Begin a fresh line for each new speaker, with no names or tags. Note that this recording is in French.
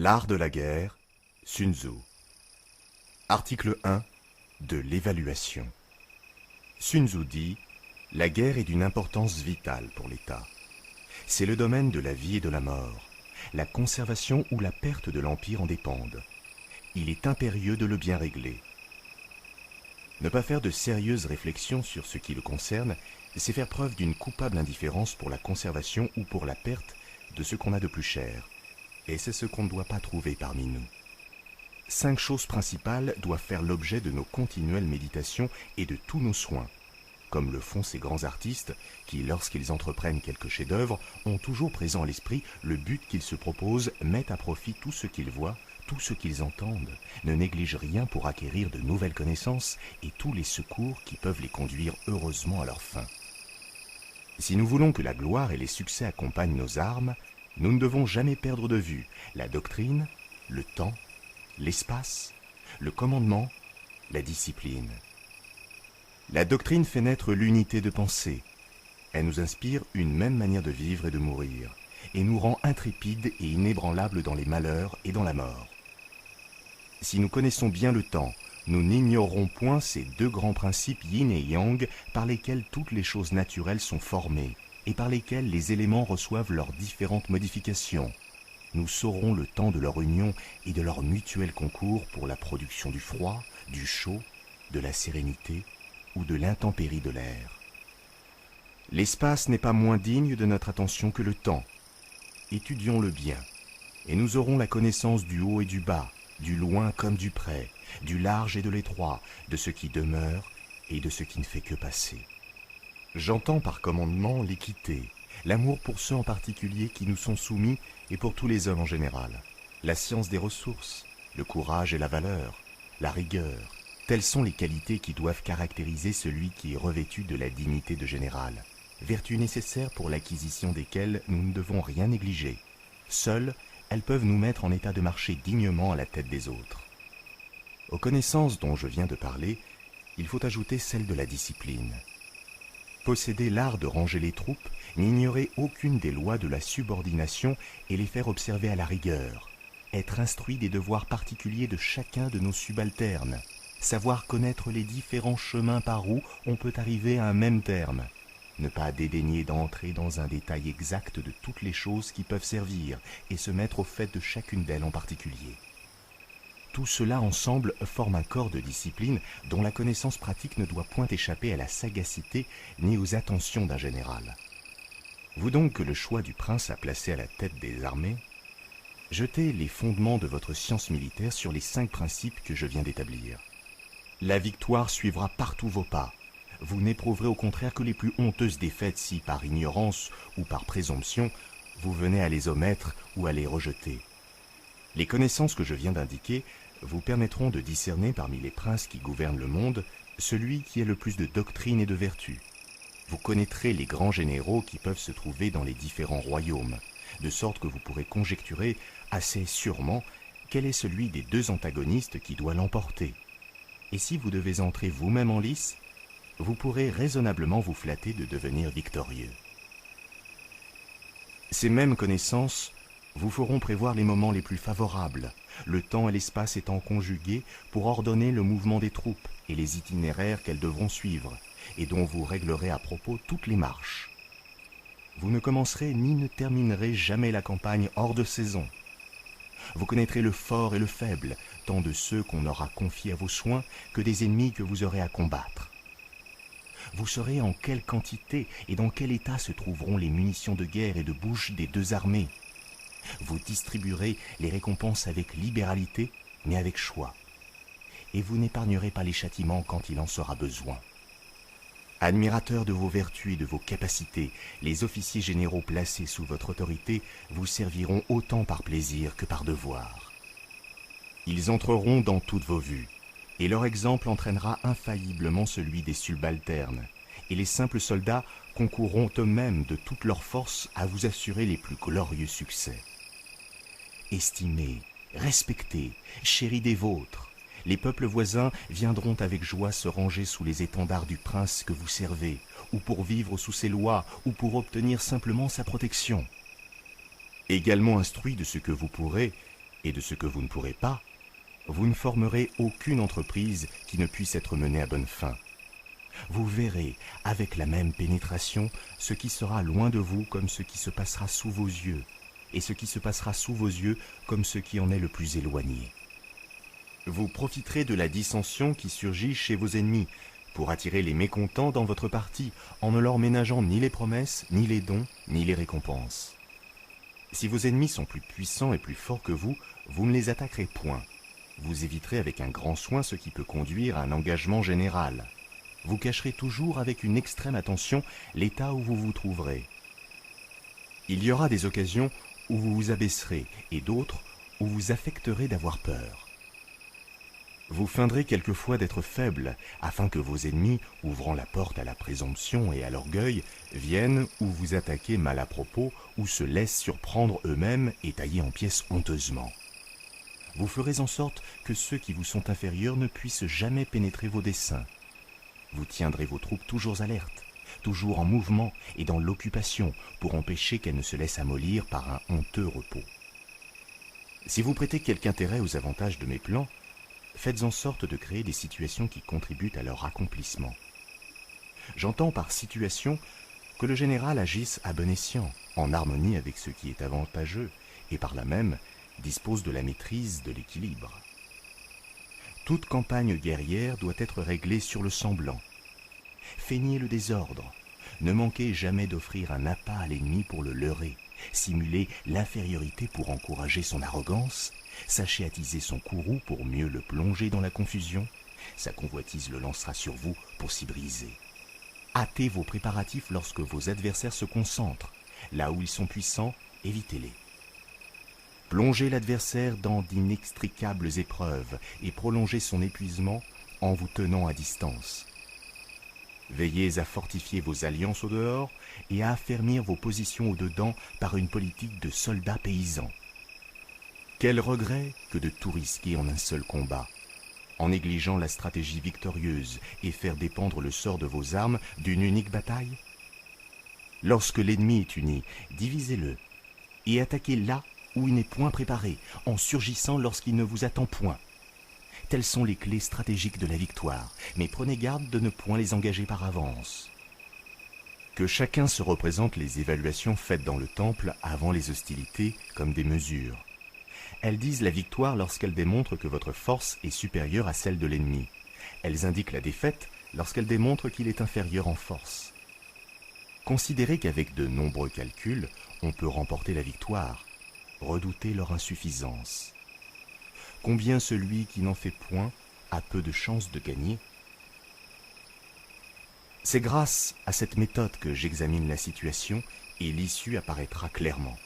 L'art de la guerre, Sun Tzu. Article 1 de l'évaluation. Sun Tzu dit « La guerre est d'une importance vitale pour l'État. C'est le domaine de la vie et de la mort. La conservation ou la perte de l'Empire en dépendent. Il est impérieux de le bien régler. » Ne pas faire de sérieuses réflexions sur ce qui le concerne, c'est faire preuve d'une coupable indifférence pour la conservation ou pour la perte de ce qu'on a de plus cher. Et c'est ce qu'on ne doit pas trouver parmi nous. 5 choses principales doivent faire l'objet de nos continuelles méditations et de tous nos soins, comme le font ces grands artistes qui, lorsqu'ils entreprennent quelque chef-d'œuvre, ont toujours présent à l'esprit le but qu'ils se proposent, mettent à profit tout ce qu'ils voient, tout ce qu'ils entendent, ne négligent rien pour acquérir de nouvelles connaissances et tous les secours qui peuvent les conduire heureusement à leur fin. Si nous voulons que la gloire et les succès accompagnent nos armes, nous ne devons jamais perdre de vue la doctrine, le temps, l'espace, le commandement, la discipline. La doctrine fait naître l'unité de pensée. Elle nous inspire une même manière de vivre et de mourir, et nous rend intrépides et inébranlables dans les malheurs et dans la mort. Si nous connaissons bien le temps, nous n'ignorerons point ces 2 grands principes yin et yang par lesquels toutes les choses naturelles sont formées, et par lesquels les éléments reçoivent leurs différentes modifications. Nous saurons le temps de leur union et de leur mutuel concours pour la production du froid, du chaud, de la sérénité ou de l'intempérie de l'air. L'espace n'est pas moins digne de notre attention que le temps. Étudions-le bien, et nous aurons la connaissance du haut et du bas, du loin comme du près, du large et de l'étroit, de ce qui demeure et de ce qui ne fait que passer. J'entends par commandement l'équité, l'amour pour ceux en particulier qui nous sont soumis et pour tous les hommes en général, la science des ressources, le courage et la valeur, la rigueur, telles sont les qualités qui doivent caractériser celui qui est revêtu de la dignité de général, vertus nécessaires pour l'acquisition desquelles nous ne devons rien négliger. Seules, elles peuvent nous mettre en état de marcher dignement à la tête des autres. Aux connaissances dont je viens de parler, il faut ajouter celle de la discipline. Posséder l'art de ranger les troupes, n'ignorer aucune des lois de la subordination et les faire observer à la rigueur, être instruit des devoirs particuliers de chacun de nos subalternes, savoir connaître les différents chemins par où on peut arriver à un même terme, ne pas dédaigner d'entrer dans un détail exact de toutes les choses qui peuvent servir et se mettre au fait de chacune d'elles en particulier. Tout cela ensemble forme un corps de discipline dont la connaissance pratique ne doit point échapper à la sagacité ni aux attentions d'un général. Vous donc que le choix du prince à placer à la tête des armées, jetez les fondements de votre science militaire sur les 5 principes que je viens d'établir. La victoire suivra partout vos pas. Vous n'éprouverez au contraire que les plus honteuses défaites si, par ignorance ou par présomption, vous venez à les omettre ou à les rejeter. Les connaissances que je viens d'indiquer vous permettront de discerner parmi les princes qui gouvernent le monde celui qui a le plus de doctrine et de vertu. Vous connaîtrez les grands généraux qui peuvent se trouver dans les différents royaumes, de sorte que vous pourrez conjecturer assez sûrement quel est celui des 2 antagonistes qui doit l'emporter. Et si vous devez entrer vous-même en lice, vous pourrez raisonnablement vous flatter de devenir victorieux. Ces mêmes connaissances vous feront prévoir les moments les plus favorables, le temps et l'espace étant conjugués pour ordonner le mouvement des troupes et les itinéraires qu'elles devront suivre, et dont vous réglerez à propos toutes les marches. Vous ne commencerez ni ne terminerez jamais la campagne hors de saison. Vous connaîtrez le fort et le faible, tant de ceux qu'on aura confiés à vos soins que des ennemis que vous aurez à combattre. Vous saurez en quelle quantité et dans quel état se trouveront les munitions de guerre et de bouche des 2 armées. Vous distribuerez les récompenses avec libéralité, mais avec choix. Et vous n'épargnerez pas les châtiments quand il en sera besoin. Admirateurs de vos vertus et de vos capacités, les officiers généraux placés sous votre autorité vous serviront autant par plaisir que par devoir. Ils entreront dans toutes vos vues, et leur exemple entraînera infailliblement celui des subalternes, et les simples soldats concourront eux-mêmes de toute leur force à vous assurer les plus glorieux succès. Estimez, respectez, chéris des vôtres. Les peuples voisins viendront avec joie se ranger sous les étendards du prince que vous servez, ou pour vivre sous ses lois, ou pour obtenir simplement sa protection. Également instruits de ce que vous pourrez, Et de ce que vous ne pourrez pas, vous ne formerez aucune entreprise qui ne puisse être menée à bonne fin. Vous verrez avec la même pénétration ce qui sera loin de vous comme ce qui se passera sous vos yeux, et ce qui se passera sous vos yeux comme ce qui en est le plus éloigné. Vous profiterez de la dissension qui surgit chez vos ennemis pour attirer les mécontents dans votre parti en ne leur ménageant ni les promesses, ni les dons, ni les récompenses. Si vos ennemis sont plus puissants et plus forts que vous, vous ne les attaquerez point. Vous éviterez avec un grand soin ce qui peut conduire à un engagement général. Vous cacherez toujours avec une extrême attention l'état où vous vous trouverez. Il y aura des occasions où vous vous abaisserez et d'autres où vous affecterez d'avoir peur. Vous feindrez quelquefois d'être faible, afin que vos ennemis, ouvrant la porte à la présomption et à l'orgueil, viennent ou vous attaquer mal à propos, ou se laissent surprendre eux-mêmes et tailler en pièces honteusement. Vous ferez en sorte que ceux qui vous sont inférieurs ne puissent jamais pénétrer vos desseins. Vous tiendrez vos troupes toujours alertes, toujours en mouvement et dans l'occupation, pour empêcher qu'elles ne se laissent amollir par un honteux repos. Si vous prêtez quelque intérêt aux avantages de mes plans, faites en sorte de créer des situations qui contribuent à leur accomplissement. J'entends par situation que le général agisse à bon escient, en harmonie avec ce qui est avantageux, et par là même dispose de la maîtrise de l'équilibre. Toute campagne guerrière doit être réglée sur le semblant. Feignez le désordre, ne manquez jamais d'offrir un appât à l'ennemi pour le leurrer, simulez l'infériorité pour encourager son arrogance, sachez attiser son courroux pour mieux le plonger dans la confusion, sa convoitise le lancera sur vous pour s'y briser. Hâtez vos préparatifs lorsque vos adversaires se concentrent, là où ils sont puissants, évitez-les. Plongez l'adversaire dans d'inextricables épreuves et prolongez son épuisement en vous tenant à distance. Veillez à fortifier vos alliances au dehors et à affermir vos positions au dedans par une politique de soldats paysans. Quel regret que de tout risquer en un seul combat, en négligeant la stratégie victorieuse et faire dépendre le sort de vos armes d'une unique bataille. Lorsque l'ennemi est uni, divisez-le et attaquez là où il n'est point préparé, en surgissant lorsqu'il ne vous attend point. Telles sont les clés stratégiques de la victoire, mais prenez garde de ne point les engager par avance. Que chacun se représente les évaluations faites dans le temple avant les hostilités comme des mesures. Elles disent la victoire lorsqu'elles démontrent que votre force est supérieure à celle de l'ennemi. Elles indiquent la défaite lorsqu'elles démontrent qu'il est inférieur en force. Considérez qu'avec de nombreux calculs, on peut remporter la victoire. Redoutez leur insuffisance. Combien celui qui n'en fait point a peu de chances de gagner? C'est grâce à cette méthode que j'examine la situation et l'issue apparaîtra clairement.